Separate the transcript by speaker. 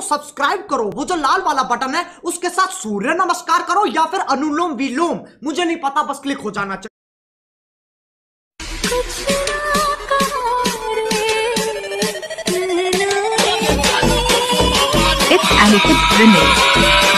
Speaker 1: Subscribe करो, वो जो लाल वाला बटन है उसके साथ सूर्य नमस्कार करो या फिर अनुलोम विलोम, मुझे नहीं पता, बस क्लिक हो जाना चाहिए।
Speaker 2: It's Alight remix.